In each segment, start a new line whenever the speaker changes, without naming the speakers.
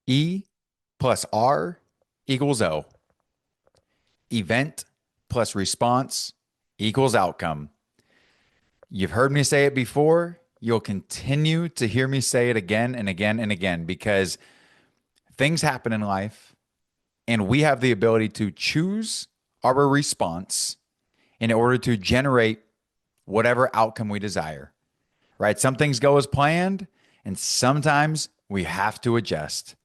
E plus R equals O. Event plus response equals outcome. You've heard me say it before. You'll continue to hear me say it again and again and again because things happen in life and we have the ability to choose our response in order to generate whatever outcome we desire, right? Some things go as planned and sometimes we have to adjust.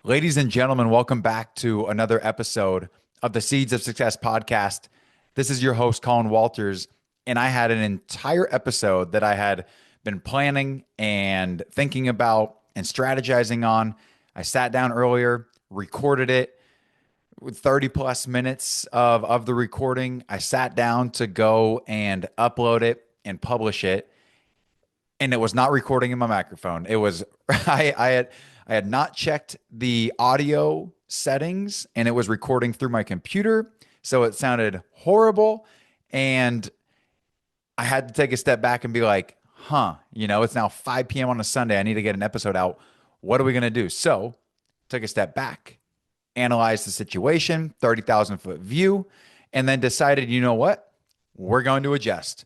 Ladies and gentlemen, welcome back to another episode of the Seeds of Success podcast. This is your host, Colin Walters, and I had an entire episode that I had been planning and thinking about and strategizing on. I sat down earlier, recorded it with 30 plus minutes of the recording. I sat down to go and upload it and publish it, and it was not recording in my microphone. It was I had not checked the audio settings, and it was recording through my computer, so it sounded horrible. And I had to take a step back and be like, it's now 5 p.m. on a Sunday. I need to get an episode out. What are we gonna do? So took a step back, analyzed the situation, 30,000 foot view, and then decided, you know what? We're going to adjust.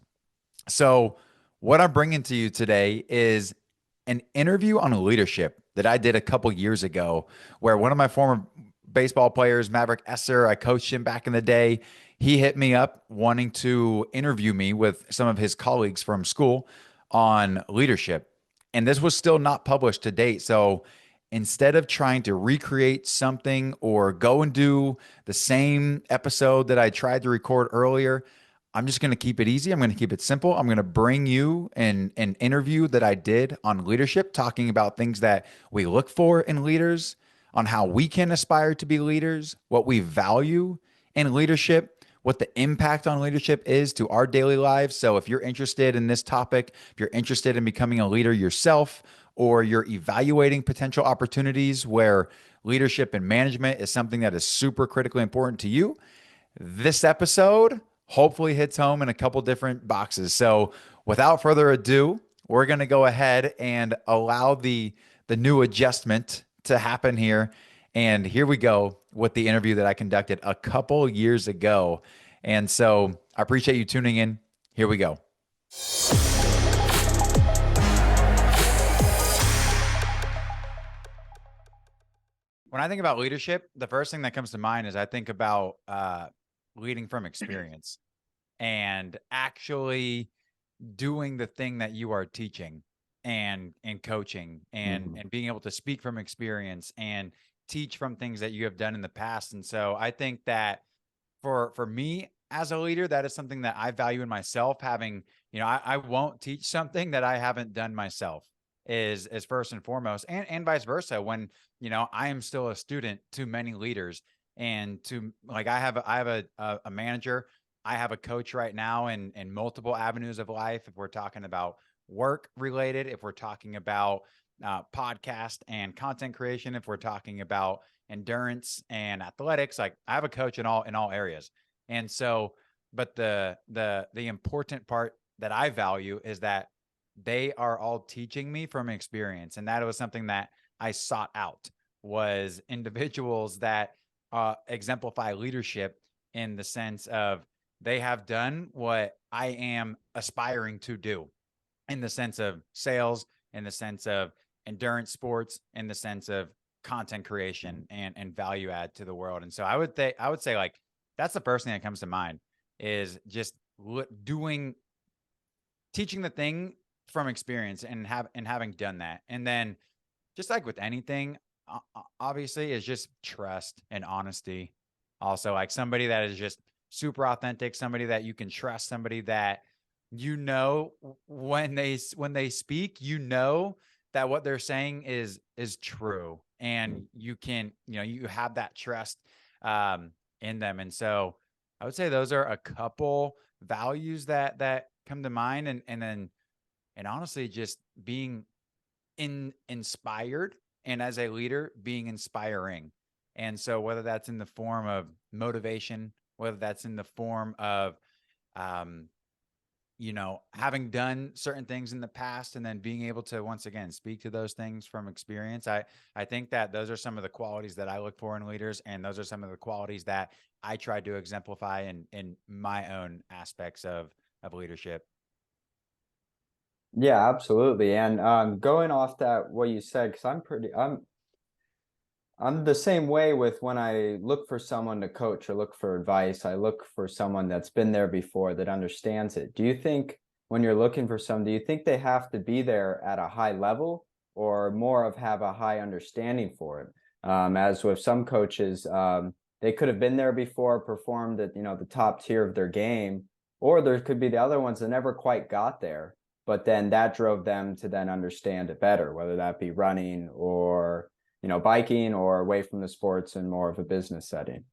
So, what I'm bringing to you today is an interview on leadership that I did a couple years ago, where one of my former baseball players, Maverick Esser, I coached him back in the day. He hit me up wanting to interview me with some of his colleagues from school on leadership. And this was still not published to date. So, instead of trying to recreate something or go and do the same episode that I tried to record earlier, I'm just going to keep it easy. I'm going to keep it simple. I'm going to bring you an interview that I did on leadership, talking about things that we look for in leaders, on how we can aspire to be leaders, what we value in leadership, what the impact on leadership is to our daily lives. So if you're interested in this topic, if you're interested in becoming a leader yourself, or you're evaluating potential opportunities where leadership and management is something that is super critically important to you, this episode hopefully hits home in a couple different boxes. So without further ado, we're going to go ahead and allow the new adjustment to happen here. And here we go with the interview that I conducted a couple years ago. And so I appreciate you tuning in. Here we go. When I think about leadership, the first thing that comes to mind is I think about leading from experience and actually doing the thing that you are teaching and coaching and being able to speak from experience and teach from things that you have done in the past. And so I think that for me as a leader, that is something that I value in myself. Having, I won't teach something that I haven't done myself is first and foremost, and vice versa. When, I am still a student to many leaders, and to like, I have a manager, I have a coach right now in multiple avenues of life. If we're talking about work related, if we're talking about podcast and content creation, if we're talking about endurance and athletics, like I have a coach in all areas. And so, but the important part that I value is that they are all teaching me from experience. And that was something that I sought out, was individuals that exemplify leadership in the sense of they have done what I am aspiring to do, in the sense of sales, in the sense of endurance sports, in the sense of content creation and value add to the world. And so I would say like that's the first thing that comes to mind, is just doing teaching the thing from experience and having done that. And then just like with anything, obviously, is just trust and honesty. Also, like somebody that is just super authentic, somebody that you can trust, somebody that when they speak, that what they're saying is true, and you have that trust in them. And so I would say those are a couple values that come to mind, and honestly, just being inspired, and as a leader being inspiring. And so whether that's in the form of motivation, whether that's in the form of um, having done certain things in the past and then being able to once again speak to those things from experience, I think that those are some of the qualities that I look for in leaders, and those are some of the qualities that I try to exemplify in my own aspects of leadership.
Yeah, absolutely. And going off that what you said, because I'm the same way with when I look for someone to coach or look for advice, I look for someone that's been there before that understands it. Do you think when you're looking for someone, do you think they have to be there at a high level or more of have a high understanding for it? As with some coaches, they could have been there before, performed at, the top tier of their game, or there could be the other ones that never quite got there, but then that drove them to then understand it better, whether that be running or biking or away from the sports and more of a business setting?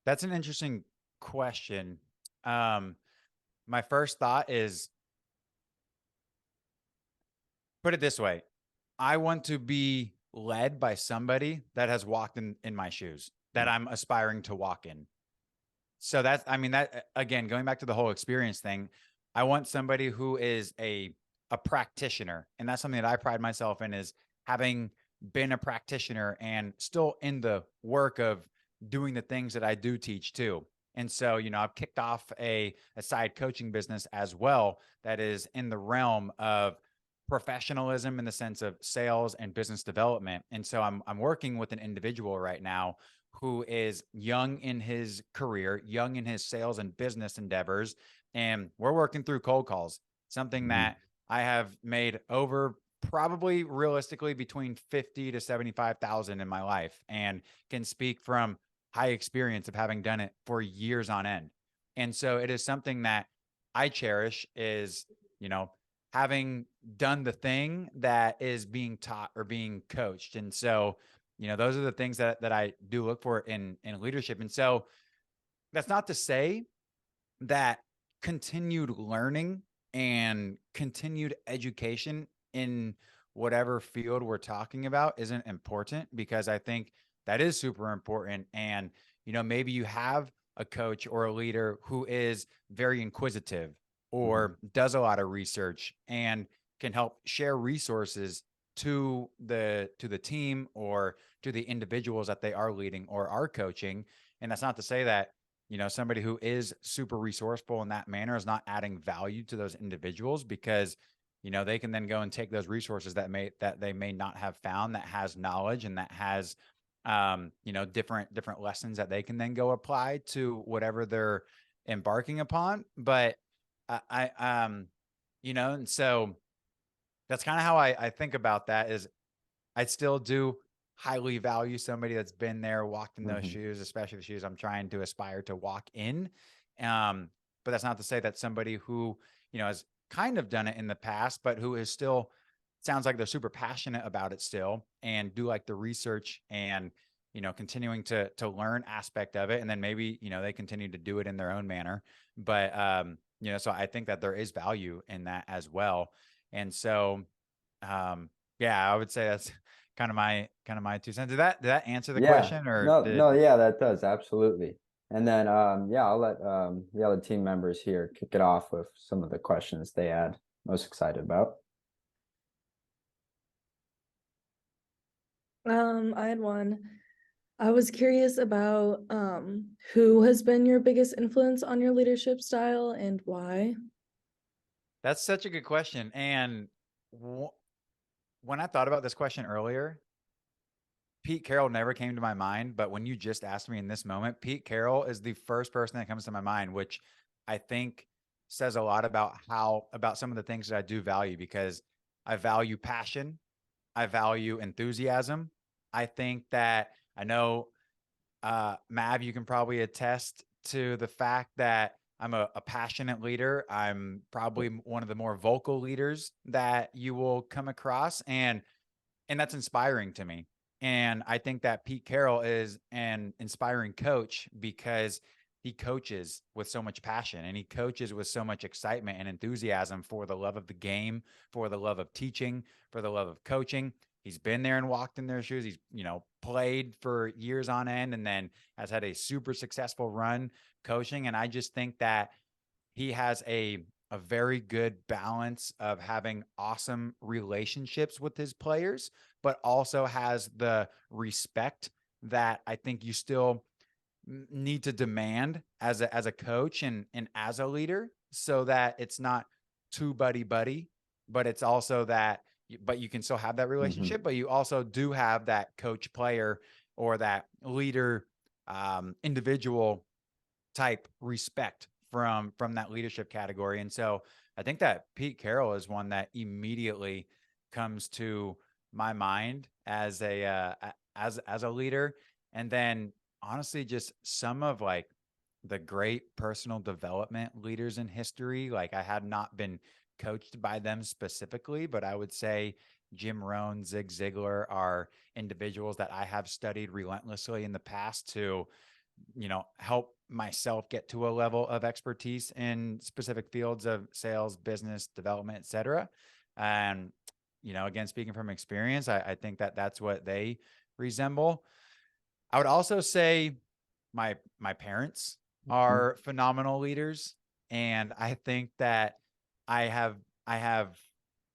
That's an interesting question. Um, my first thought is, put it this way. I want to be led by somebody that has walked in my shoes that I'm aspiring to walk in. So that's, I mean, that again, going back to the whole experience thing, I want somebody who is a practitioner. And that's something that I pride myself in, is having been a practitioner and still in the work of doing the things that I do teach too. And so, I've kicked off a side coaching business as well that is in the realm of professionalism in the sense of sales and business development. And so I'm working with an individual right now who is young in his career, young in his sales and business endeavors. And we're working through cold calls, something
Mhm.
that I have made over probably realistically between 50 to 75,000 in my life, and can speak from high experience of having done it for years on end. And so it is something that I cherish, is, you know, having done the thing that is being taught or being coached. And so, those are the things that I do look for in leadership. And so that's not to say that continued learning and continued education in whatever field we're talking about isn't important, because I think that is super important. And, maybe you have a coach or a leader who is very inquisitive
Mhm.
or does a lot of research and can help share resources to the team or to the individuals that they are leading or are coaching. And that's not to say that somebody who is super resourceful in that manner is not adding value to those individuals, because they can then go and take those resources that they may not have found, that has knowledge and that has different lessons that they can then go apply to whatever they're embarking upon. But and so that's kind of how I think about that. Is I still do highly value somebody that's been there, walked in those
Mhm.
shoes, especially the shoes I'm trying to aspire to walk in. Um, but that's not to say that somebody who, has kind of done it in the past, but who is still, sounds like they're super passionate about it still and do like the research and, continuing to learn aspect of it. And then maybe, they continue to do it in their own manner. But, so I think that there is value in that as well. And so, yeah, I would say that's kind of my 2 cents. Did that answer the
Yeah,
question, or
no, no,
did
yeah, that does absolutely. And then, yeah, I'll let the other team members here kick it off with some of the questions they had most excited about.
I had one. I was curious about who has been your biggest influence on your leadership style and why?
that's such a good question. And when I thought about this question earlier, Pete Carroll never came to my mind. But when you just asked me in this moment, Pete Carroll is the first person that comes to my mind, which I think says a lot about some of the things that I do value, because I value passion, I value enthusiasm. I think that I know, Mav, you can probably attest to the fact that I'm a passionate leader. I'm probably one of the more vocal leaders that you will come across, and that's inspiring to me. And I think that Pete Carroll is an inspiring coach because he coaches with so much passion and he coaches with so much excitement and enthusiasm for the love of the game, for the love of teaching, for the love of coaching. He's been there and walked in their shoes. He's, played for years on end and then has had a super successful run coaching. And I just think that he has a very good balance of having awesome relationships with his players, but also has the respect that I think you still need to demand as a coach and as a leader, so that it's not too buddy, but it's also that, but you can still have that relationship, but you also do have that coach player or that leader, individual type respect from that leadership category. And so I think that Pete Carroll is one that immediately comes to my mind as a leader. And then honestly, just some of like the great personal development leaders in history. Like, I had not been coached by them specifically, but I would say Jim Rohn, Zig Ziglar are individuals that I have studied relentlessly in the past to, help myself get to a level of expertise in specific fields of sales, business development, et cetera. And, again, speaking from experience, I think that that's what they resemble. I would also say my parents are phenomenal leaders. And I think that I have I have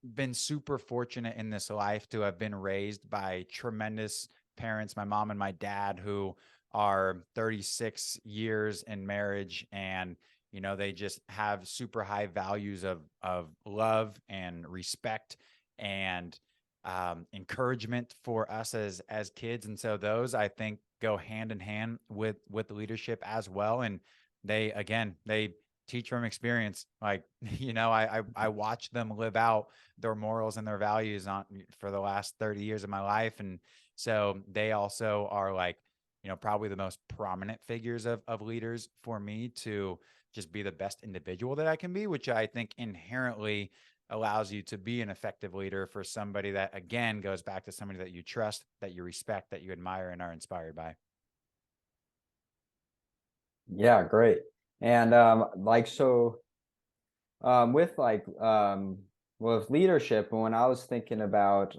been super fortunate in this life to have been raised by tremendous parents, my mom and my dad, who are 36 years in marriage, and they just have super high values of love and respect and encouragement for us as kids. And so those, I think, go hand in hand with leadership as well. And they teach from experience. Like, I watch them live out their morals and their values for the last 30 years of my life. And so they also are like, probably the most prominent figures of leaders for me to just be the best individual that I can be, which I think inherently allows you to be an effective leader for somebody that, again, goes back to somebody that you trust, that you respect, that you admire and are inspired by.
Yeah, great. And with leadership, when I was thinking about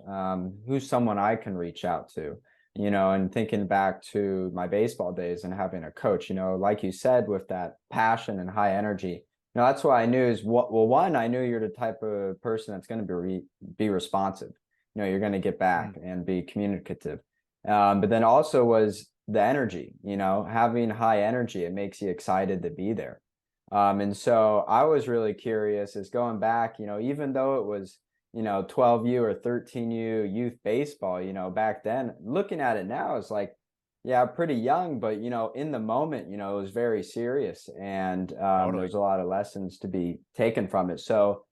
who's someone I can reach out to, and thinking back to my baseball days and having a coach, like you said, with that passion and high energy, that's what I knew is one, I knew you're the type of person that's going to be responsive. You're going to get back and be communicative. But then also was the energy, having high energy, it makes you excited to be there. And so I was really curious is going back, even though it was, 12U or 13U youth baseball, back then, looking at it now, it's like, yeah, pretty young, but, in the moment, it was very serious, and
Totally.
there's a lot of lessons to be taken from it. So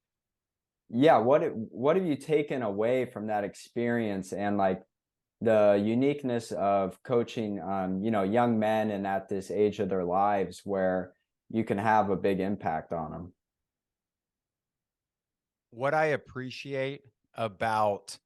yeah, what have you taken away from that experience and like the uniqueness of coaching, young men and at this age of their lives where you can have a big impact on them?
What I appreciate about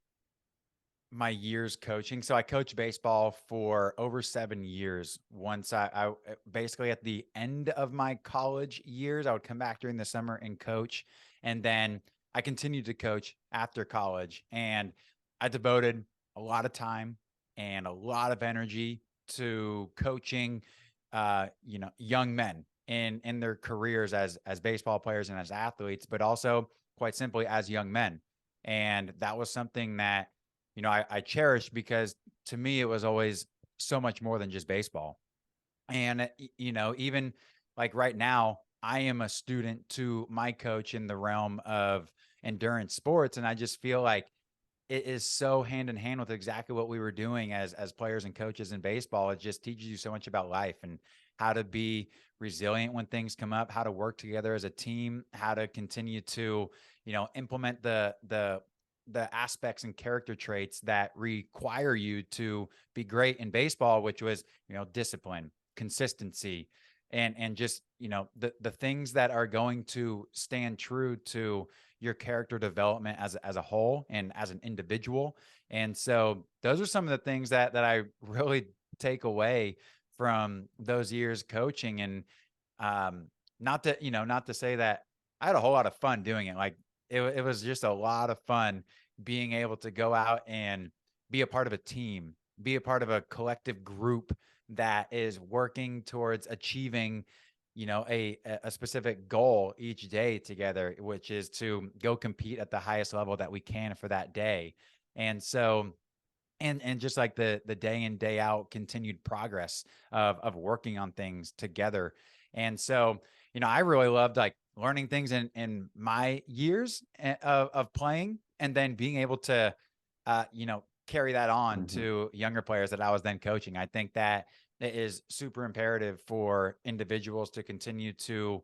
my years coaching. So I coached baseball for over 7 years. Once I basically at the end of my college years, I would come back during the summer and coach. And then I continued to coach after college. And I devoted a lot of time and a lot of energy to coaching, young men in their careers as baseball players and as athletes, but also quite simply as young men. And that was something that I cherish, because to me, it was always so much more than just baseball. And, even like right now, I am a student to my coach in the realm of endurance sports. And I just feel like it is so hand in hand with exactly what we were doing as players and coaches in baseball. It just teaches you so much about life and how to be resilient when things come up, how to work together as a team, how to continue to, implement the aspects and character traits that require you to be great in baseball, which was, discipline, consistency, and just, the things that are going to stand true to your character development as a whole and as an individual. And so those are some of the things that I really take away from those years coaching. And not to say that I had a whole lot of fun doing it. Like, it was just a lot of fun being able to go out and be a part of a team, be a part of a collective group that is working towards achieving a specific goal each day together, which is to go compete at the highest level that we can for that day. And so, and just like the day in, day out continued progress of working on things together. And so, I really loved like learning things in my years of playing, and then being able to, carry that on
Mhm.
to younger players that I was then coaching. I think that it is super imperative for individuals to continue to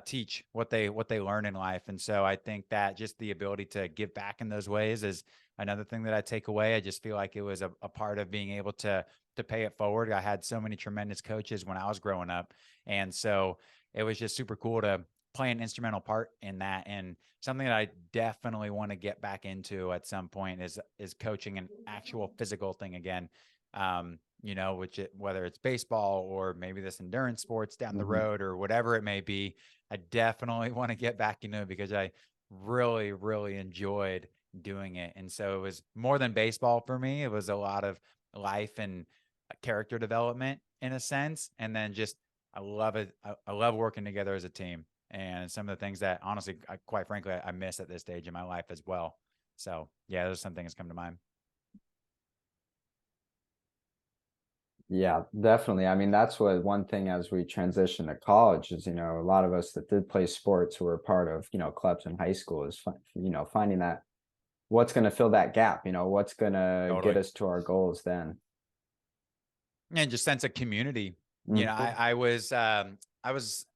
teach what they learn in life. And so I think that just the ability to give back in those ways is another thing that I take away. I just feel like it was a part of being able to pay it forward. I had so many tremendous coaches when I was growing up, and so it was just super cool to play an instrumental part in that. And something that I definitely want to get back into at some point is coaching an actual physical thing again. Whether it's baseball or maybe this endurance sports down the
Mhm.
road or whatever it may be, I definitely want to get back into it because I really, really enjoyed doing it. And so it was more than baseball for me. It was a lot of life and character development in a sense. And then just, I love it. I love working together as a team, and some of the things that honestly, quite frankly, I miss at this stage in my life as well. So yeah, those are some things come to mind.
Yeah, definitely. I mean, that's what one thing as we transition to college is, a lot of us that did play sports who were part of, clubs in high school is, finding that what's going to fill that gap, what's going to get
Totally.
us to our goals then.
And just sense of community.
Mhm.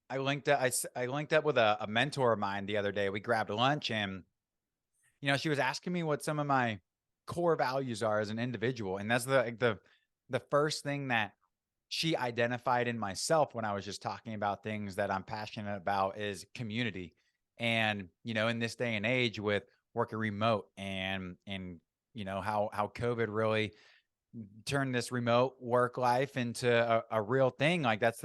I linked up with a mentor of mine the other day. We grabbed lunch, and she was asking me what some of my core values are as an individual. And that's the first thing that she identified in myself when I was just talking about things that I'm passionate about is community. And, in this day and age with working remote and how COVID really turned this remote work life into a real thing. Like that's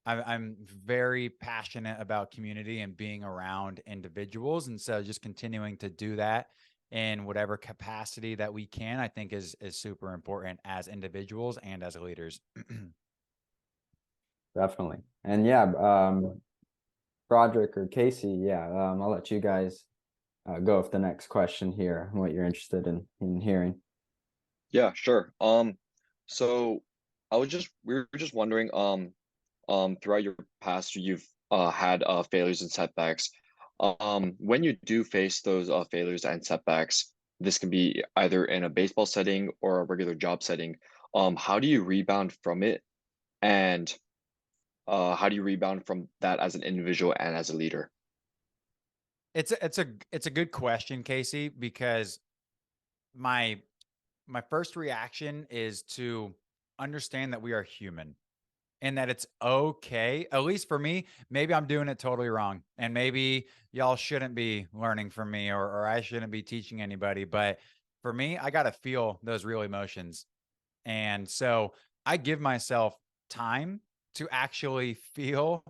I'm very passionate about community and being around individuals. And so just continuing to do that in whatever capacity that we can, I think is super important as individuals and as leaders.
Definitely. And yeah, Broderick or Casey, yeah, I'll let you guys go with the next question here, what you're interested in hearing.
Yeah, sure. So we were just wondering, throughout your past, you've had failures and setbacks. When you do face those failures and setbacks, this can be either in a baseball setting or a regular job setting. How do you rebound from it? And how do you rebound from that as an individual and as a leader?
It's a good question, Casey, because my my first reaction is to understand that we are human and that it's okay. At least for me, maybe I'm doing it totally wrong. And maybe y'all shouldn't be learning from me, or I shouldn't be teaching anybody. But for me, I got to feel those real emotions. And so I give myself time to actually feel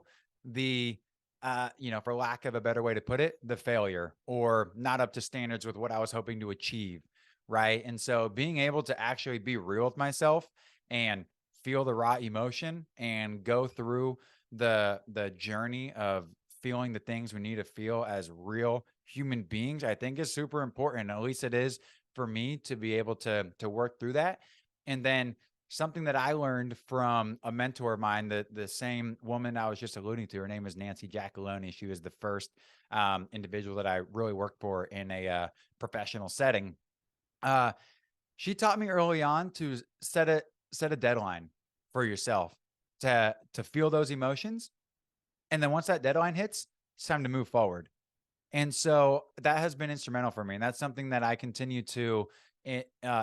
the, for lack of a better way to put it, the failure or not up to standards with what I was hoping to achieve. Right. And so being able to actually be real with myself and feel the raw emotion and go through the journey of feeling the things we need to feel as real human beings, I think is super important. At least it is for me to be able to work through that. And then something that I learned from a mentor of mine, the same woman I was just alluding to, her name is Nancy Giacalone. She was the first individual that I really worked for in a professional setting. Uh, she taught me early on to set a deadline for yourself to feel those emotions, and then once that deadline hits, it's time to move forward. And so that has been instrumental for me. And that's something that I continue to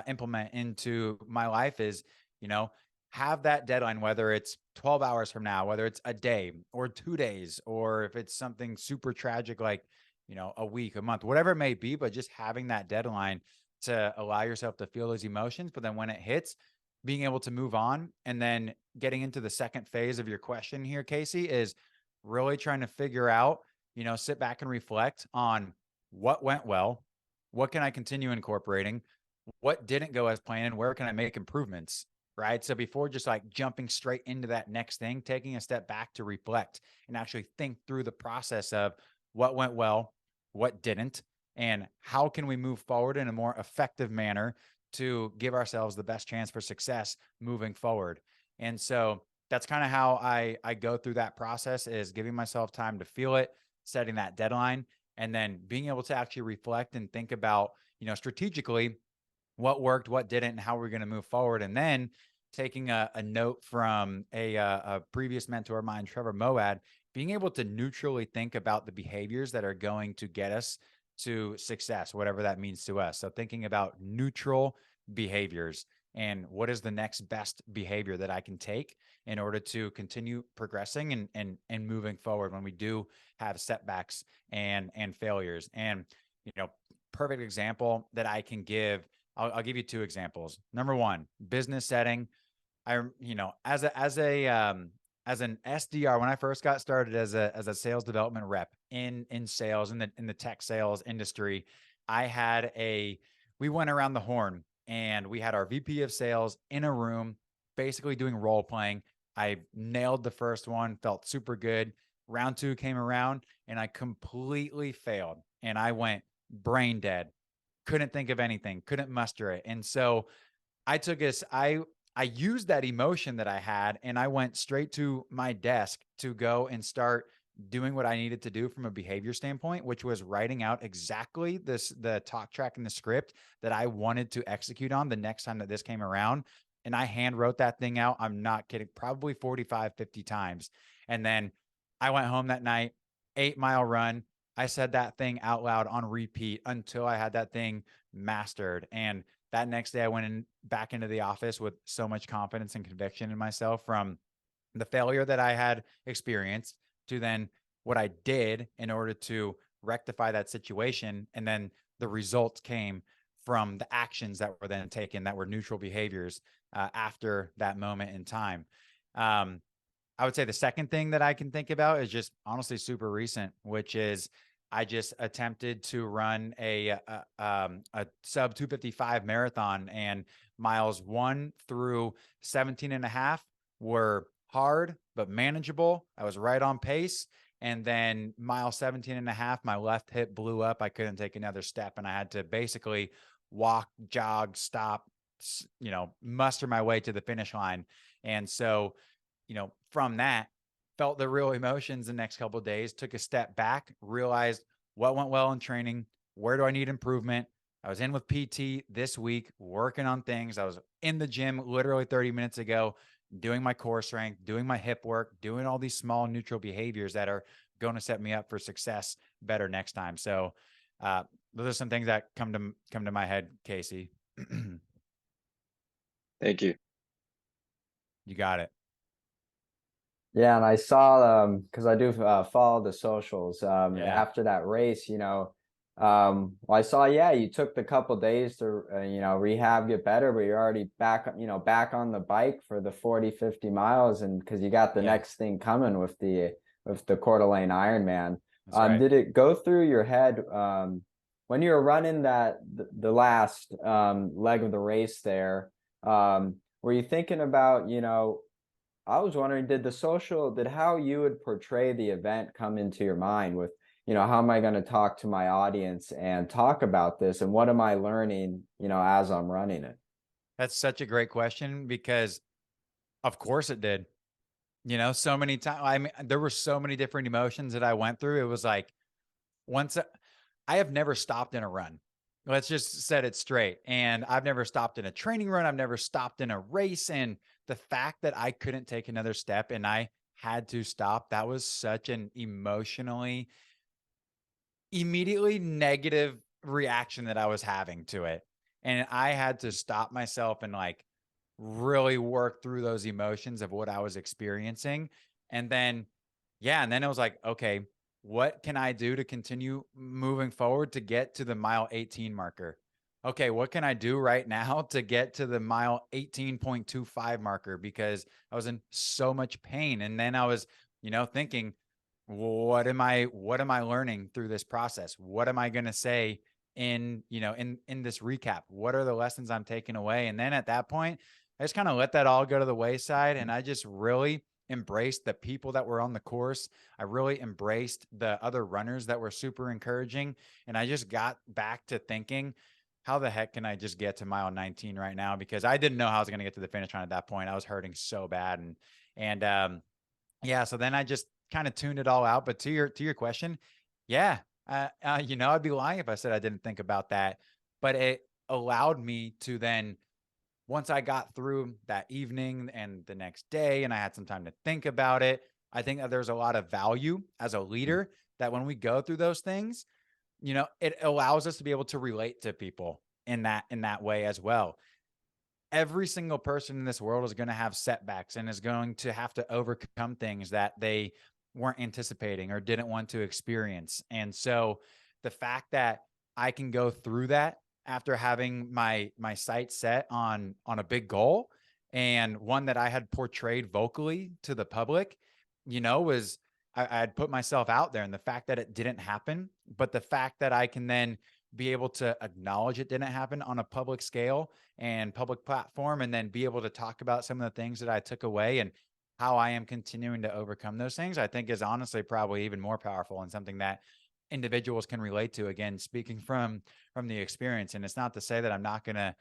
implement into my life is, you know, have that deadline, whether it's 12 hours from now, whether it's a day or 2 days, or if it's something super tragic, like, a week, a month, whatever it may be, but just having that deadline to allow yourself to feel those emotions. But then when it hits, being able to move on. And then getting into the second phase of your question here, Casey, is really trying to figure out, sit back and reflect on what went well, what can I continue incorporating, what didn't go as planned, and where can I make improvements. right? So before just like jumping straight into that next thing, taking a step back to reflect and actually think through the process of what went well, what didn't, and how can we move forward in a more effective manner to give ourselves the best chance for success moving forward. And so that's kind of how I go through that process, is giving myself time to feel it, setting that deadline, and then being able to actually reflect and think about, strategically what worked, what didn't, and how we're going to move forward. And then taking a note from a previous mentor of mine, Trevor Moad, being able to neutrally think about the behaviors that are going to get us to success, whatever that means to us. So thinking about neutral behaviors and what is the next best behavior that I can take in order to continue progressing and moving forward when we do have setbacks and failures. And, perfect example that I can give, I'll give you two examples. Number one, business setting. As an SDR, when I first got started as a sales development rep in sales in the tech sales industry, we went around the horn and we had our VP of sales in a room, basically doing role playing. I nailed the first one, felt super good. Round two came around and I completely failed, and I went brain dead. Couldn't think of anything, couldn't muster it. And so I took this, I used that emotion that I had and I went straight to my desk to go and start doing what I needed to do from a behavior standpoint, which was writing out exactly the talk track and the script that I wanted to execute on the next time that this came around. And I hand wrote that thing out. I'm not kidding, probably 45, 50 times. And then I went home that night, 8-mile run. I said that thing out loud on repeat until I had that thing mastered. And that next day I went back into the office with so much confidence and conviction in myself from the failure that I had experienced to then what I did in order to rectify that situation. And then the results came from the actions that were then taken that were neutral behaviors after that moment in time. I would say the second thing that I can think about is just honestly super recent, which is I just attempted to run a sub 255 marathon, and miles 1 through 17 and a half were hard, but manageable. I was right on pace. And then mile 17 and a half, my left hip blew up. I couldn't take another step, and I had to basically walk, jog, stop, muster my way to the finish line. And so, from that, felt the real emotions the next couple of days, took a step back, realized what went well in training, where do I need improvement. I was in with PT this week, working on things. I was in the gym literally 30 minutes ago, doing my core strength, doing my hip work, doing all these small neutral behaviors that are going to set me up for success better next time. So those are some things that come to my head, Casey.
Thank you.
You got it.
Yeah, and I saw because I do follow the socials
Yeah.
after that race, well, I saw, yeah, you took the couple days to rehab, get better, but you're already back on the bike for the 40, 50 miles, and because you got the
Yeah.
next thing coming with the Coeur d'Alene Ironman.
That's right.
Did it go through your head when you were running the last leg of the race there? Were you thinking about, I was wondering, did how you would portray the event come into your mind with, how am I going to talk to my audience and talk about this, and what am I learning, as I'm running it?
That's such a great question, because of course it did. So many times, I mean, there were so many different emotions that I went through. It was like, I have never stopped in a run. Let's just set it straight. And I've never stopped in a training run. I've never stopped in a race. And the fact that I couldn't take another step and I had to stop, that was such an immediately negative reaction that I was having to it. And I had to stop myself and like really work through those emotions of what I was experiencing. And then, and then it was like, okay, what can I do to continue moving forward to get to the mile 18 marker? Okay, what can I do right now to get to the mile 18.25 marker? Because I was in so much pain. And then I was, thinking, what am I learning through this process? What am I going to say in this recap? What are the lessons I'm taking away? And then at that point, I just kind of let that all go to the wayside. And I just really embraced the people that were on the course. I really embraced the other runners that were super encouraging. And I just got back to thinking, how the heck can I just get to mile 19 right now? Because I didn't know how I was going to get to the finish line at that point. I was hurting so bad. Yeah, so then I just kind of tuned it all out. But to your question, yeah, I'd be lying if I said I didn't think about that. But it allowed me to then, once I got through that evening and the next day, and I had some time to think about it, I think that there's a lot of value as a leader that when we go through those things, it allows us to be able to relate to people in that way as well. Every single person in this world is going to have setbacks and is going to have to overcome things that they weren't anticipating or didn't want to experience. And so the fact that I can go through that after having my sights set on a big goal, and one that I had portrayed vocally to the public, was I had put myself out there, and the fact that it didn't happen, but the fact that I can then be able to acknowledge it didn't happen on a public scale and public platform, and then be able to talk about some of the things that I took away and how I am continuing to overcome those things, I think is honestly probably even more powerful and something that individuals can relate to. Again, speaking from the experience. And it's not to say that I'm not going to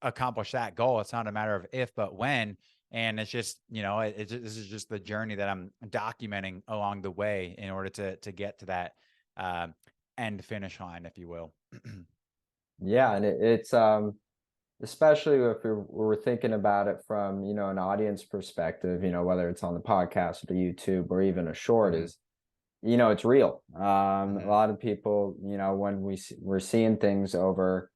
accomplish that goal. It's not a matter of if, but when. And it's just, this is just the journey that I'm documenting along the way in order to get to that end finish line, if you will.
Yeah, and it's especially if we're thinking about it from, an audience perspective, whether it's on the podcast or the YouTube or even a short, is, it's real. A lot of people, when we're seeing things over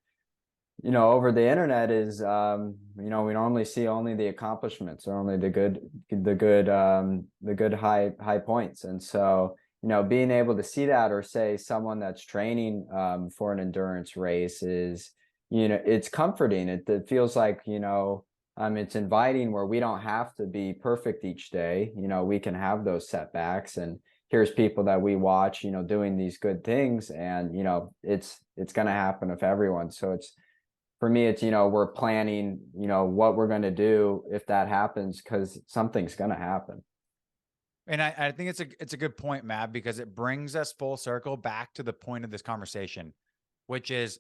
the internet is, we normally see only the accomplishments or only the good high points. And so, being able to see that, or say someone that's training for an endurance race, is, it's comforting. It feels like, it's inviting, where we don't have to be perfect each day. We can have those setbacks, and here's people that we watch, doing these good things, and, it's going to happen with everyone. So for me, it's, we're planning, what we're going to do if that happens, because something's going to happen.
And I think it's a good point, Matt, because it brings us full circle back to the point of this conversation, which is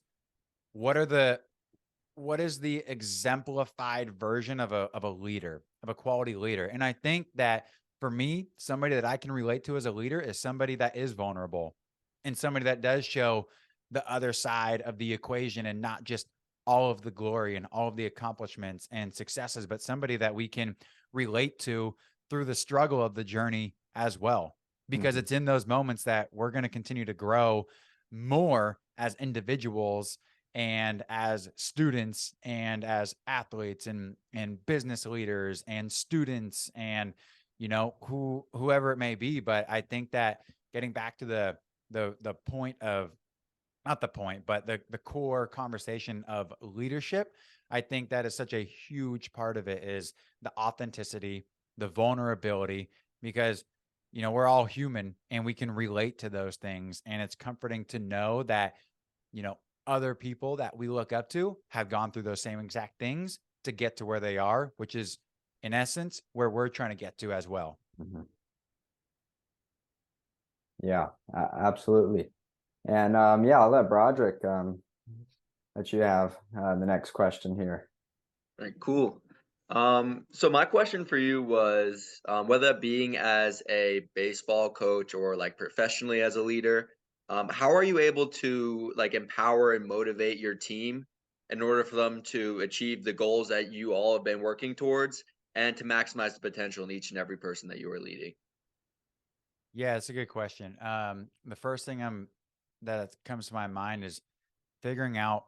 what is the exemplified version of a leader, of a quality leader. And I think that for me, somebody that I can relate to as a leader is somebody that is vulnerable, and somebody that does show the other side of the equation, and not just all of the glory and all of the accomplishments and successes, but somebody that we can relate to through the struggle of the journey as well. Because it's in those moments that we're going to continue to grow more as individuals and as students and as athletes and business leaders and students and, whoever it may be. But I think that getting back to the point of, not the point, but the core conversation of leadership, I think that is such a huge part of it, is the authenticity, the vulnerability, because, we're all human and we can relate to those things. And it's comforting to know that, other people that we look up to have gone through those same exact things to get to where they are, which is in essence where we're trying to get to as well.
Yeah, absolutely. And I'll let Broderick let you have the next question here.
All right, cool. So my question for you was, whether being as a baseball coach or like professionally as a leader, how are you able to like empower and motivate your team in order for them to achieve the goals that you all have been working towards, and to maximize the potential in each and every person that you are leading?
Yeah, it's a good question. The first thing that comes to my mind is figuring out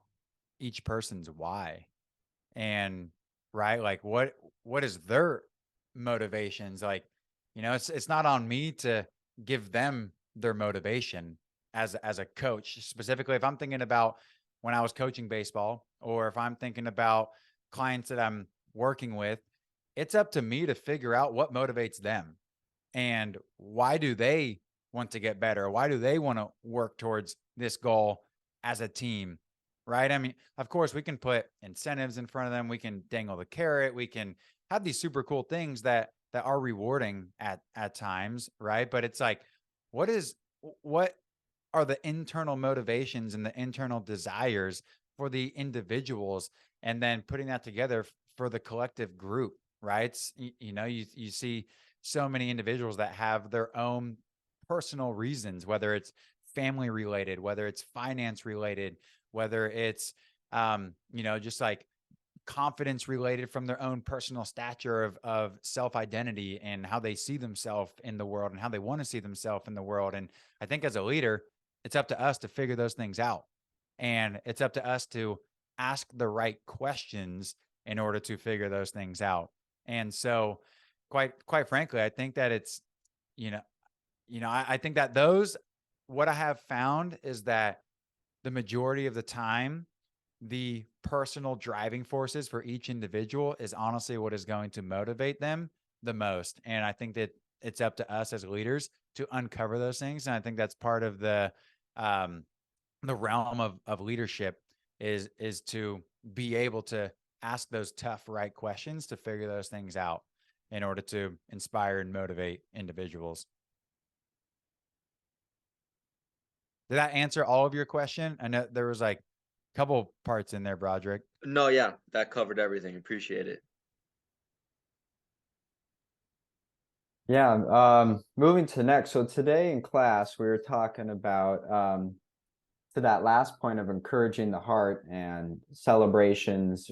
each person's why, and right, like what is their motivations. Like, it's not on me to give them their motivation as a coach. Specifically, if I'm thinking about when I was coaching baseball, or if I'm thinking about clients that I'm working with, it's up to me to figure out what motivates them, and why do they want to get better? Why do they want to work towards this goal as a team? right? I mean, of course, we can put incentives in front of them. We can dangle the carrot. We can have these super cool things that are rewarding at times, right? But it's like, what are the internal motivations and the internal desires for the individuals, and then putting that together for the collective group, right? You see so many individuals that have their own personal reasons, whether it's family related, whether it's finance related, whether it's just like confidence related from their own personal stature of self-identity and how they see themselves in the world and how they want to see themselves in the world. And I think as a leader, it's up to us to figure those things out. And it's up to us to ask the right questions in order to figure those things out. And so quite frankly, I think that it's, I think that what I have found is that the majority of the time, the personal driving forces for each individual is honestly what is going to motivate them the most. And I think that it's up to us as leaders to uncover those things. And I think that's part of the realm of leadership is to be able to ask those tough, right questions to figure those things out in order to inspire and motivate individuals. Did that answer all of your question? I know there was like a couple parts in there, Broderick.
No, yeah, that covered everything. Appreciate it.
Yeah, moving to next. So today in class, we were talking about to that last point of encouraging the heart and celebrations,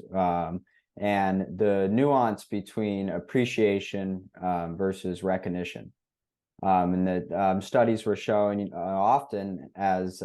and the nuance between appreciation versus recognition. And that studies were showing often as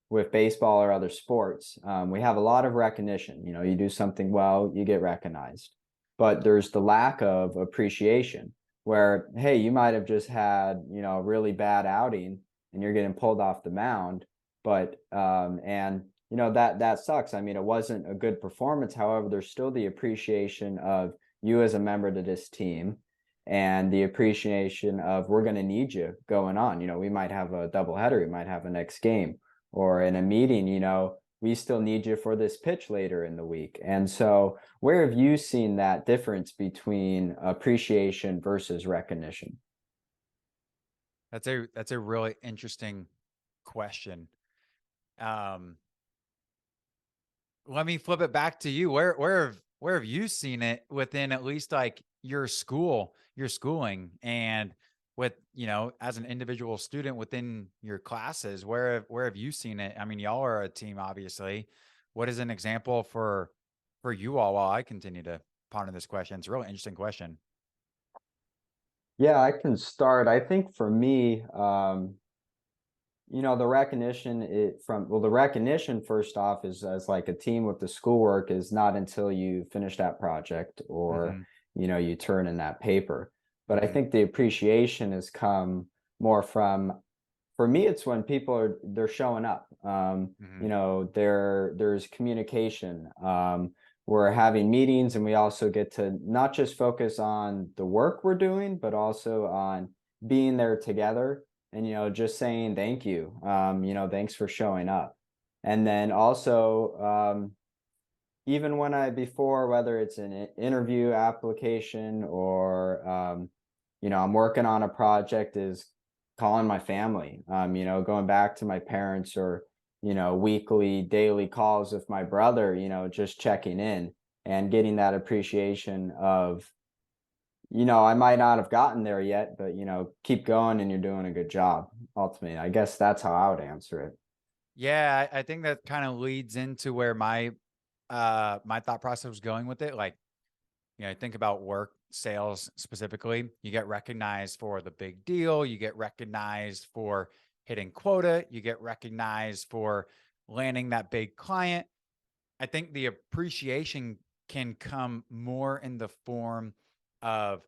with baseball or other sports, we have a lot of recognition. You do something well, you get recognized. But there's the lack of appreciation where, hey, you might have just had, a really bad outing and you're getting pulled off the mound. But, that sucks. I mean, it wasn't a good performance. However, there's still the appreciation of you as a member to this team and the appreciation of we're going to need you going on. We might have a doubleheader, we might have a next game, or in a meeting, we still need you for this pitch later in the week. And so where have you seen that difference between appreciation versus recognition?
That's a really interesting question. Let me flip it back to you. Where have you seen it within at least like your schooling, and with, as an individual student within your classes, where have you seen it? I mean, y'all are a team, obviously. What is an example for you all while I continue to ponder this question? It's a really interesting question.
Yeah, I can start. I think for me, the recognition the recognition first off is as like a team with the schoolwork is not until you finish that project or, you turn in that paper. But I think the appreciation has come more from, for me, it's when people they're showing up. There's communication. We're having meetings and we also get to not just focus on the work we're doing, but also on being there together and, just saying thank you, thanks for showing up. And then also, even when before, whether it's an interview application or, I'm working on a project, is calling my family, going back to my parents or, weekly, daily calls with my brother, just checking in and getting that appreciation of, I might not have gotten there yet, but, keep going and you're doing a good job. Ultimately, I guess that's how I would answer it.
Yeah, I think that kind of leads into where my thought process was going with it. Like, think about work sales specifically. You get recognized for the big deal. You get recognized for hitting quota. You get recognized for landing that big client. I think the appreciation can come more in the form of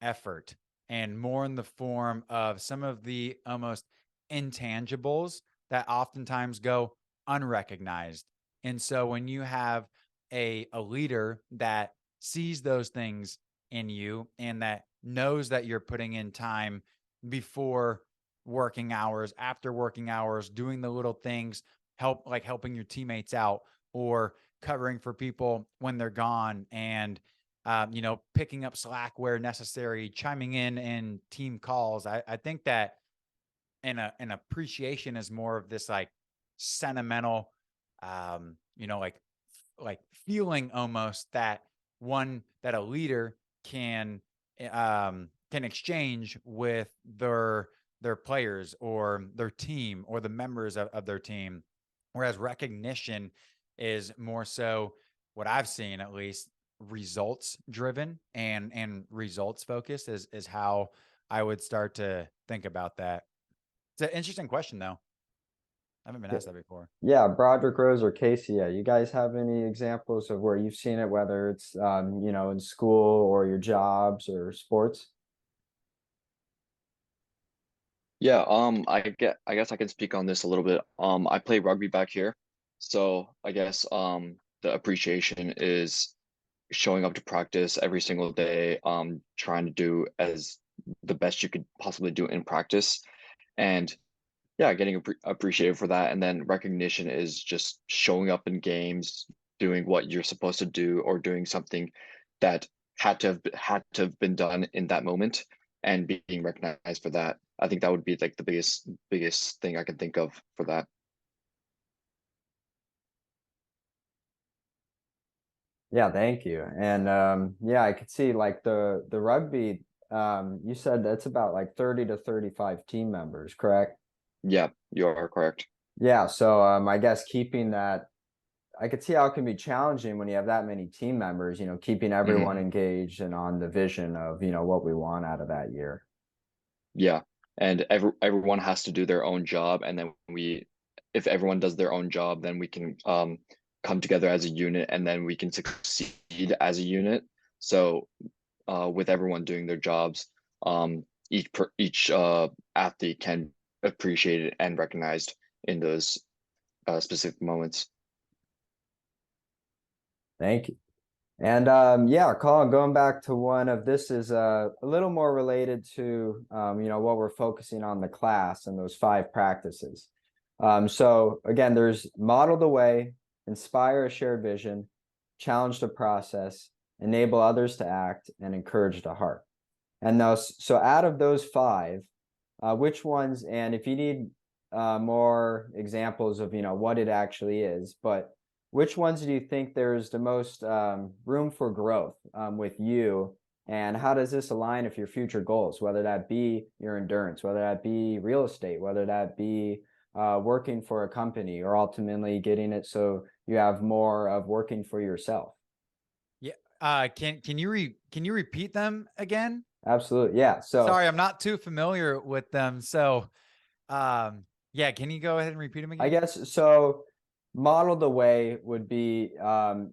effort and more in the form of some of the almost intangibles that oftentimes go unrecognized. And so when you have a leader that sees those things in you and that knows that you're putting in time before working hours, after working hours, doing the little things helping your teammates out, or covering for people when they're gone, and picking up slack where necessary, chiming in team calls. I think that an appreciation is more of this like sentimental, like feeling almost, that a leader can exchange with their players or their team or the members of their team. Whereas recognition is more so, what I've seen at least, results driven and results focused is how I would start to think about that. It's an interesting question though. I haven't been asked that before.
Yeah, Broderick Rose or Casey, yeah. You guys have any examples of where you've seen it, whether it's in school or your jobs or sports?
Yeah, I guess I can speak on this a little bit. I play rugby back here, so I guess the appreciation is showing up to practice every single day, trying to do as the best you could possibly do in practice, and yeah, getting appreciated for that. And then recognition is just showing up in games, doing what you're supposed to do, or doing something that had to have been done in that moment, and being recognized for that. I think that would be like the biggest thing I can think of for that.
Yeah, thank you. And yeah, I could see like the rugby, you said that's about like 30 to 35 team members, correct?
Yeah, you are correct.
Yeah, so I guess keeping that, I could see how it can be challenging when you have that many team members, keeping everyone
Mhm.
engaged and on the vision of, what we want out of that year.
Yeah, and everyone has to do their own job, and then if everyone does their own job, then we can come together as a unit, and then we can succeed as a unit. So, with everyone doing their jobs, each athlete can appreciate it and recognized in those specific moments.
Thank you. And yeah, Colin, going back to one of this is a little more related to what we're focusing on the class and those 5 practices. So again, there's model the way, inspire a shared vision, challenge the process, enable others to act, and encourage the heart. And those, so out of those 5, which ones, and if you need more examples of what it actually is, but which ones do you think there's the most room for growth with you? And how does this align with your future goals, whether that be your endurance, whether that be real estate, whether that be working for a company, or ultimately getting it so you have more of working for yourself?
Yeah. Can you repeat them again?
Absolutely. Yeah. So
Sorry, I'm not too familiar with them. So, yeah, can you go ahead and repeat them
I
again?
guess so. Model the way would be as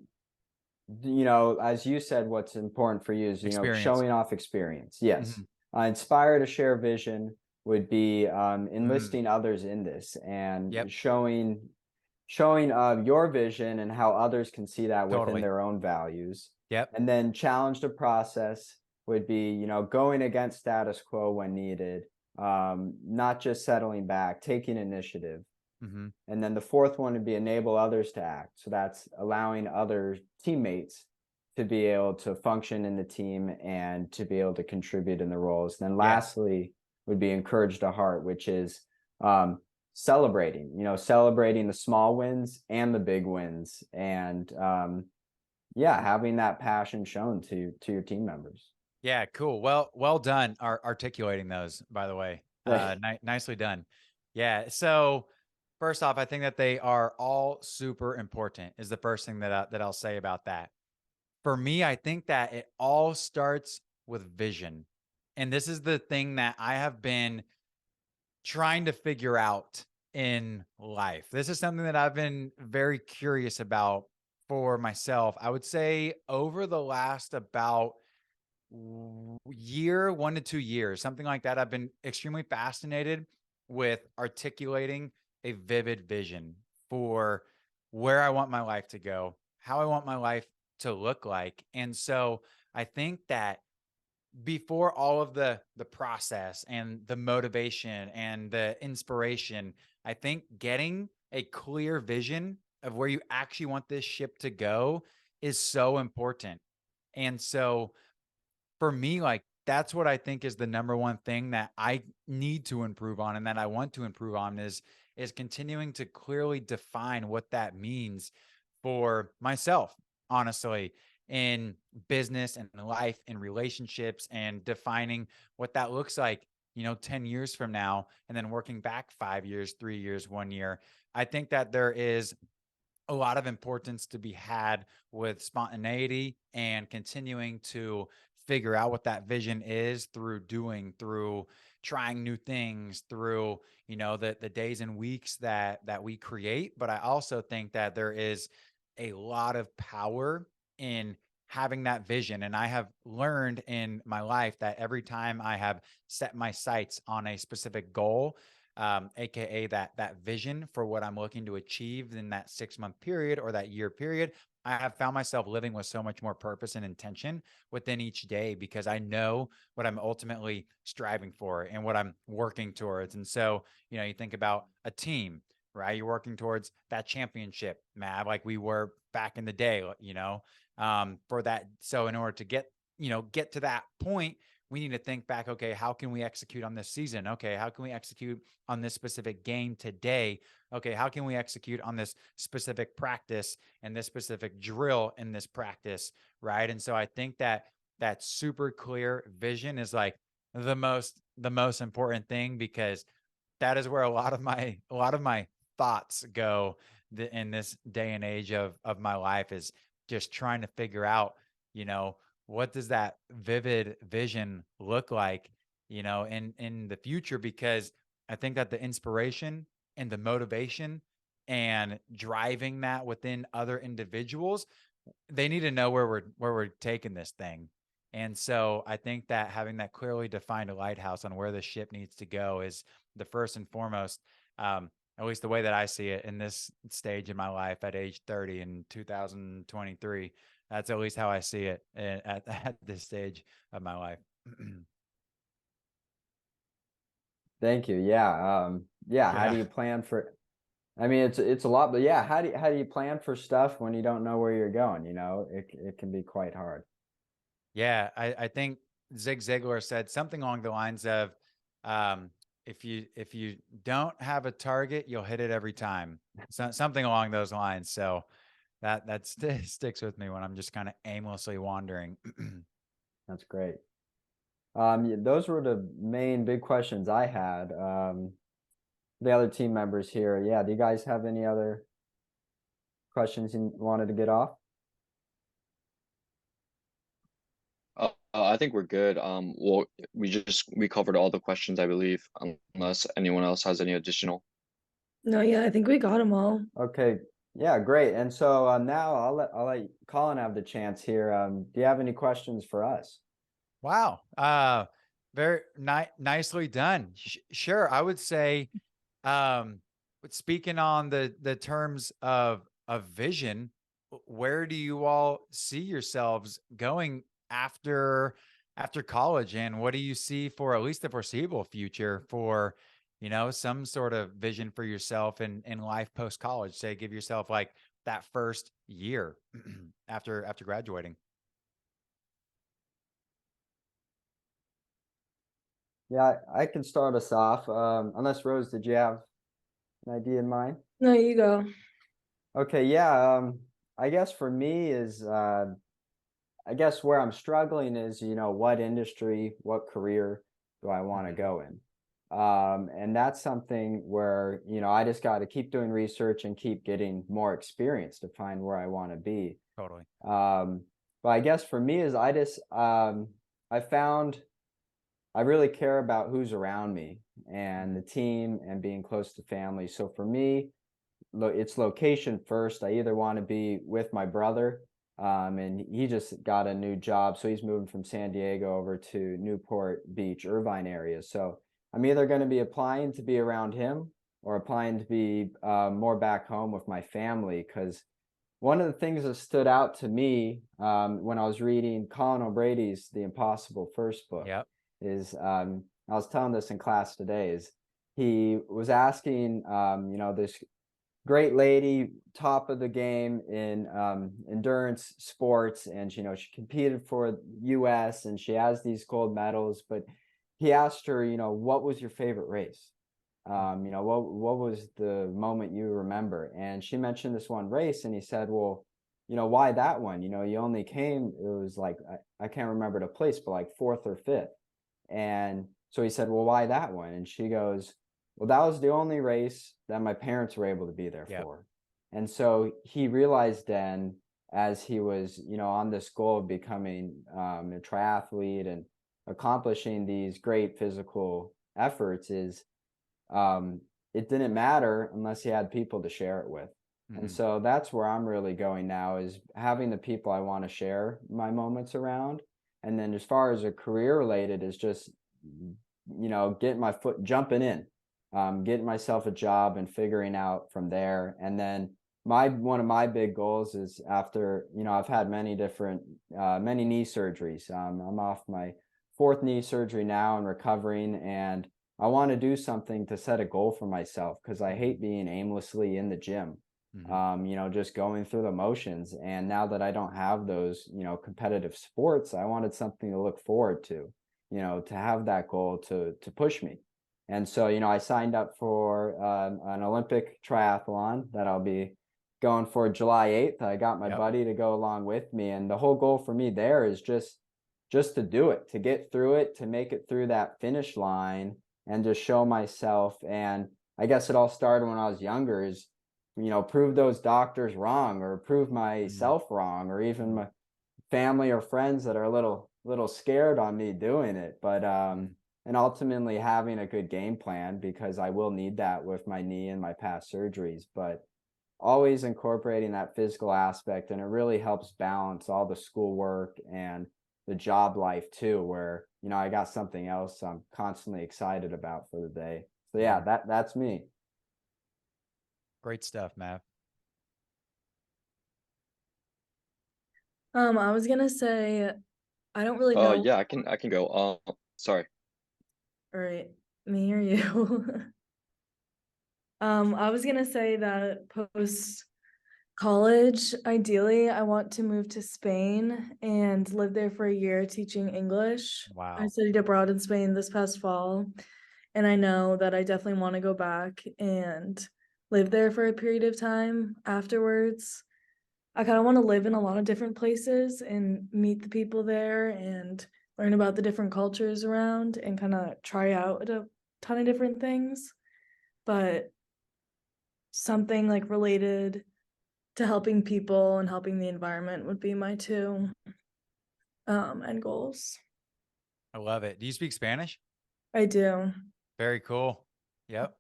you said, what's important for you is
Experience.
showing off experience. Yes.
Mhm.
Inspire to share vision would be
Mm.
enlisting others in this and
Yep.
showing your vision and how others can see that within
Totally.
their own values.
Yep.
And then challenge the process would be going against status quo when needed, not just settling back, taking initiative.
Hmm.
And then the fourth one would be enable others to act. So that's allowing other teammates to be able to function in the team and to be able to contribute in the roles. And then
Yeah.
lastly would be encourage the heart, which is celebrating, celebrating the small wins and the big wins. And yeah, having that passion shown to your team members.
Yeah. Cool. Well done. Articulating those, by the way. Nicely done. Yeah. So first off, I think that they are all super important is the first thing that I'll say about that. For me, I think that it all starts with vision. And this is the thing that I have been trying to figure out in life. This is something that I've been very curious about for myself. I would say over the last about year, 1 to 2 years, something like that, I've been extremely fascinated with articulating a vivid vision for where I want my life to go, how I want my life to look like. And so I think that before all of the process and the motivation and the inspiration, I think getting a clear vision of where you actually want this ship to go is so important. And so for me, like, that's what I think is the number one thing that I need to improve on and that I want to improve on is continuing to clearly define what that means for myself, honestly, in business and life and relationships, and defining what that looks like, 10 years from now, and then working back 5 years, 3 years, 1 year. I think that there is a lot of importance to be had with spontaneity and continuing to figure out what that vision is through doing, through trying new things, through, the days and weeks that we create. But I also think that there is a lot of power in having that vision. And I have learned in my life that every time I have set my sights on a specific goal, AKA that vision for what I'm looking to achieve in that 6 month period or that year period, I have found myself living with so much more purpose and intention within each day, because I know what I'm ultimately striving for and what I'm working towards. And so, you think about a team, right? You're working towards that championship, Matt, like we were back in the day, for that. So in order to get to that point, we need to think back, okay, how can we execute on this season? Okay, how can we execute on this specific game today? Okay, how can we execute on this specific practice and this specific drill in this practice, right? And so I think that that super clear vision is like the most important thing, because that is where a lot of my thoughts go in this day and age of my life, is just trying to figure out, what does that vivid vision look like, in the future? Because I think that the inspiration and the motivation and driving that within other individuals, they need to know where we're taking this thing. And so I think that having that clearly defined lighthouse on where the ship needs to go is the first and foremost, at least the way that I see it in this stage in my life at age 30 in 2023. That's at least how I see it at this stage of my life.
Thank you. Yeah. Yeah. How do
Yeah.
you plan for, I mean, it's a lot, but yeah, how do you plan for stuff when you don't know where you're going? It can be quite hard.
Yeah. I think Zig Ziglar said something along the lines of, um, if you don't have a target, you'll hit it every time. So, something along those lines. So that sticks with me when I'm just kind of aimlessly wandering.
That's great. Yeah, those were the main big questions I had. The other team members here, yeah, do you guys have any other questions you wanted to get off?
I think we're good. Well, we covered all the questions, I believe, unless anyone else has any additional.
No, yeah, I think we got them all.
Okay, yeah, great. And so now I'll let Colin have the chance here. Do you have any questions for us?
Wow. Very nicely done. Sure. I would say, but speaking on the terms of vision, where do you all see yourselves going after college, and what do you see for at least the foreseeable future for, some sort of vision for yourself in life post college? Say, give yourself like that first year after graduating.
Yeah, I can start us off. Unless Rose, did you have an idea in mind?
No, you go.
Okay, yeah. I guess for me I guess where I'm struggling is, what industry, what career do I want to go in? And that's something where, I just got to keep doing research and keep getting more experience to find where I want to be.
Totally.
But I guess for me is I found I really care about who's around me and the team and being close to family. So for me, it's location first. I either want to be with my brother, and he just got a new job, so he's moving from San Diego over to Newport Beach, Irvine area. So I'm either going to be applying to be around him or applying to be more back home with my family. Because one of the things that stood out to me when I was reading Colin O'Brady's The Impossible First book
Yep.
is I was telling this in class today, is he was asking this great lady, top of the game in endurance sports, and she competed for US and she has these gold medals. But he asked her, what was your favorite race? What was the moment you remember? And she mentioned this one race, and he said, well, why that one? You only came, it was like, I can't remember the place, but like fourth or fifth. And so he said, well, why that one? And she goes, well, that was the only race that my parents were able to be there for. And so he realized then, as he was, on this goal of becoming a triathlete and accomplishing these great physical efforts, is it didn't matter unless he had people to share it with. And so that's where I'm really going now, is having the people I want to share my moments around. And then as far as a career related, is just, getting my foot, jumping in, getting myself a job and figuring out from there. And then one of my big goals is, after, I've had many knee surgeries. I'm off my fourth knee surgery now and recovering, and I want to do something to set a goal for myself, because I hate being aimlessly in the gym, just going through the motions. And now that I don't have those, competitive sports, I wanted something to look forward to, to have that goal to push me. And so, I signed up for an Olympic triathlon that I'll be going for July 8th. I got my buddy to go along with me. And the whole goal for me there is just to do it, to get through it, to make it through that finish line, and just show myself. And I guess it all started when I was younger, is, prove those doctors wrong, or prove myself wrong, or even my family or friends that are a little scared on me doing it. But and ultimately having a good game plan, because I will need that with my knee and my past surgeries. But always incorporating that physical aspect, and it really helps balance all the schoolwork and the job life too, where, I got something else I'm constantly excited about for the day. So yeah, that's me.
Great stuff, Matt.
I was gonna say, I don't really know.
Yeah, I can go. Sorry.
All right, me or you? I was gonna say that post college, ideally, I want to move to Spain and live there for a year teaching English.
Wow.
I studied abroad in Spain this past fall, and I know that I definitely want to go back and live there for a period of time afterwards. I kind of want to live in a lot of different places and meet the people there and learn about the different cultures around, and kind of try out a ton of different things. But something like related to helping people and helping the environment would be my two end goals.
I love it. Do you speak Spanish?
I do.
Very cool. Yep.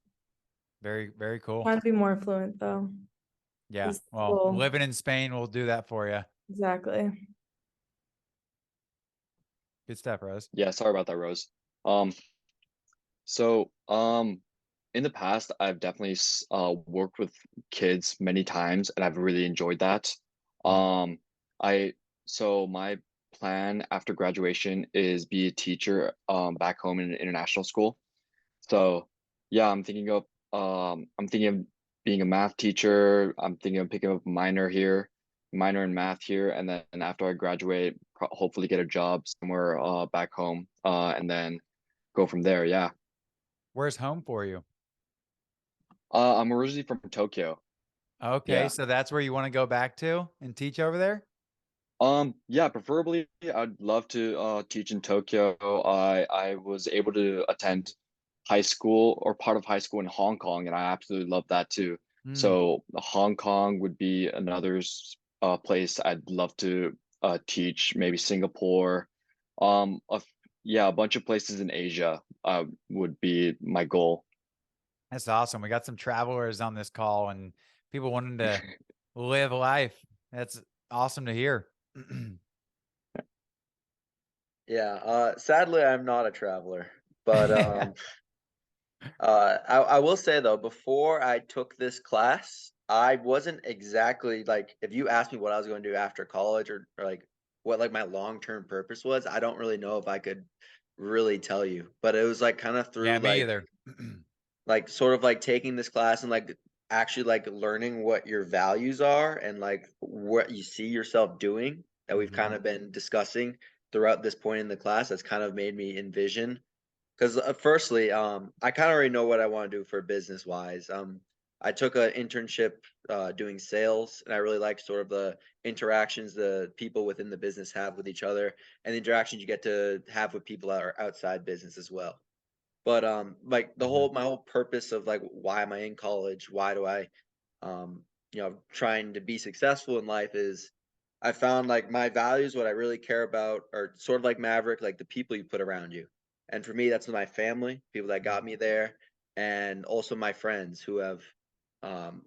Very, very cool.
Trying to be more fluent though.
Yeah.
It's
Well,
cool.
living in Spain will do that for you.
Exactly.
Good stuff, Rose.
Yeah, sorry about that, Rose. So in the past, I've definitely worked with kids many times, and I've really enjoyed that. I so my plan after graduation is be a teacher back home in an international school. So yeah, I'm thinking of being a math teacher. I'm thinking of picking up a minor in math here, and then after I graduate, hopefully get a job somewhere back home, and then go from there. Yeah.
Where's home for you?
I'm originally from Tokyo.
Okay,
Yeah.
so that's where you want to go back to and teach over there?
Yeah, preferably I'd love to teach in Tokyo. I was able to attend high school or part of high school in Hong Kong, and I absolutely love that too. So Hong Kong would be another place I'd love to teach, maybe Singapore. Um, a, yeah, a bunch of places in Asia would be my goal.
That's awesome. We got some travelers on this call and people wanting to live life. That's awesome to hear.
Yeah, sadly I'm not a traveler, but I will say though, before I took this class, I wasn't exactly like, if you asked me what I was going to do after college, or like what like my long-term purpose was, I don't really know if I could really tell you. But it was like kind of
Yeah,
through
me either.
like sort of like taking this class and like actually like learning what your values are and like what you see yourself doing that we've kind of been discussing throughout this point in the class. That's kind of made me envision. Because firstly, I kind of already know what I want to do for business wise. I took an internship doing sales, and I really like sort of the interactions the people within the business have with each other, and the interactions you get to have with people that are outside business as well. But like my whole purpose of like why am I in college? Why do I um trying to be successful in life is I found like my values, what I really care about are sort of like Maverick, like the people you put around you. And for me, that's my family, people that got me there, and also my friends who have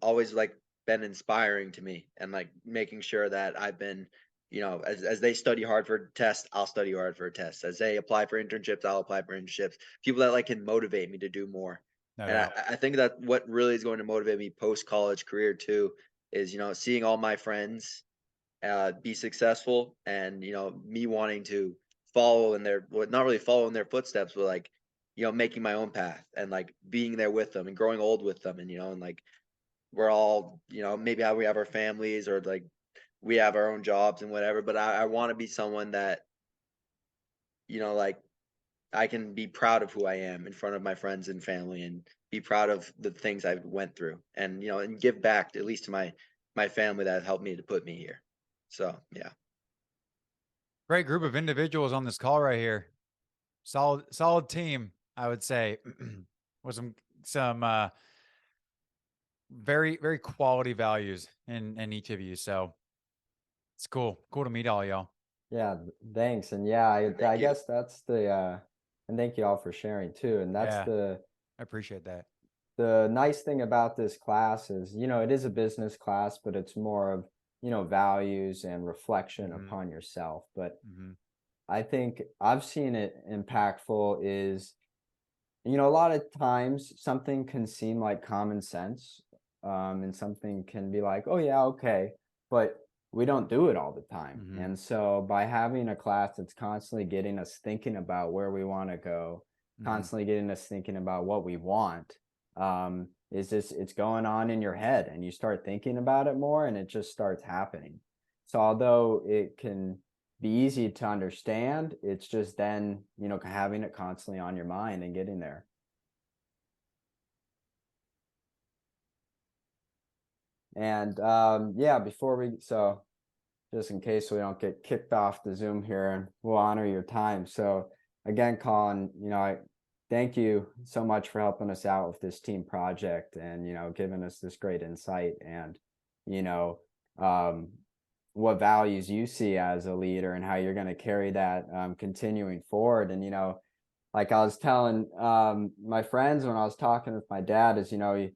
always like been inspiring to me and like making sure that I've been, as they study hard for a test, I'll study hard for a test. As they apply for internships, I'll apply for internships. People that like can motivate me to do more.
No
And
doubt.
I think that what really is going to motivate me post college career too is seeing all my friends be successful, and me wanting to follow in their, well, not really follow in their footsteps, but like making my own path and like being there with them and growing old with them, and like we're all maybe how we have our families or like we have our own jobs and whatever, but I want to be someone that like I can be proud of who I am in front of my friends and family, and be proud of the things I went through, and and give back at least to my family that helped me to put me here. So yeah.
Great group of individuals on this call right here. Solid team, I would say, with some very, very quality values in each of you. So it's cool to meet all y'all.
Yeah, thanks. And yeah, I
Thank you.
guess that's the and thank you all for sharing too. And that's
Yeah. I appreciate that.
the nice thing about this class is, it is a business class, but it's more of, values and reflection upon yourself. But I think I've seen it impactful is, a lot of times something can seem like common sense, and something can be like, oh yeah, okay, but we don't do it all the time. And so by having a class that's constantly getting us thinking about where we want to go, constantly getting us thinking about what we want, it's going on in your head, and you start thinking about it more, and it just starts happening. So although it can be easy to understand, it's just then, having it constantly on your mind and getting there. And yeah, so just in case we don't get kicked off the Zoom here, and we'll honor your time. So again, Colin, I thank you so much for helping us out with this team project, and giving us this great insight, and what values you see as a leader and how you're going to carry that continuing forward. And like I was telling my friends when I was talking with my dad, is you're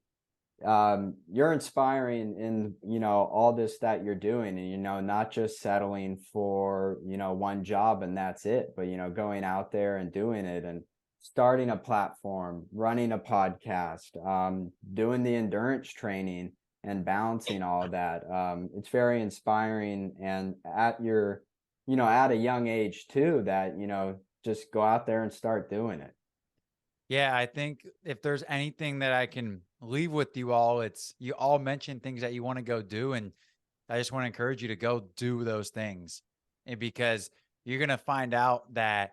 inspiring in all this that you're doing, and not just settling for one job and that's it, but going out there and doing it, and starting a platform, running a podcast, doing the endurance training, and balancing all of that. It's very inspiring, and at your at a young age too, that just go out there and start doing it.
Yeah, I think if there's anything that I can leave with you all, it's you all mentioned things that you want to go do, and I just want to encourage you to go do those things. And because you're going to find out that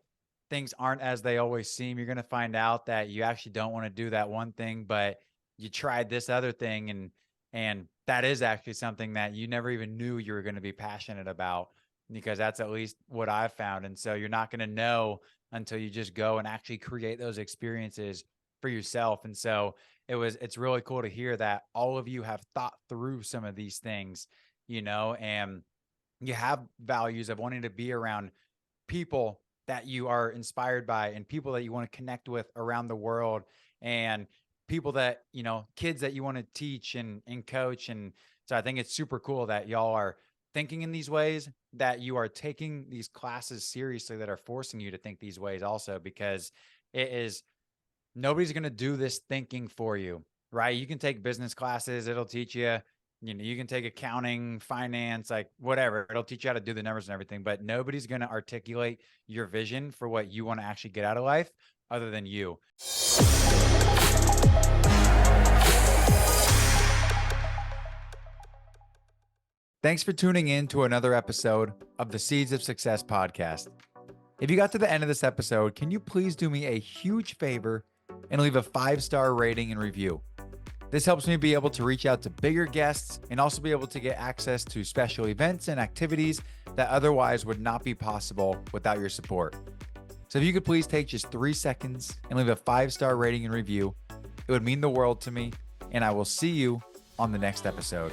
things aren't as they always seem. You're going to find out that you actually don't want to do that one thing, but you tried this other thing, and that is actually something that you never even knew you were going to be passionate about, because that's at least what I've found. And so you're not going to know until you just go and actually create those experiences for yourself. And so it's really cool to hear that all of you have thought through some of these things, and you have values of wanting to be around people that you are inspired by, and people that you want to connect with around the world, and people that, kids that you want to teach and coach. And so I think it's super cool that y'all are thinking in these ways, that you are taking these classes seriously, that are forcing you to think these ways also, because nobody's going to do this thinking for you, right? You can take business classes. It'll teach you, you can take accounting, finance, like whatever. It'll teach you how to do the numbers and everything, but nobody's going to articulate your vision for what you want to actually get out of life other than you. Thanks for tuning in to another episode of the Seeds of Success podcast. If you got to the end of this episode, can you please do me a huge favor and leave a 5-star rating and review? This helps me be able to reach out to bigger guests and also be able to get access to special events and activities that otherwise would not be possible without your support. So if you could please take just 3 seconds and leave a 5-star rating and review, it would mean the world to me, and I will see you on the next episode.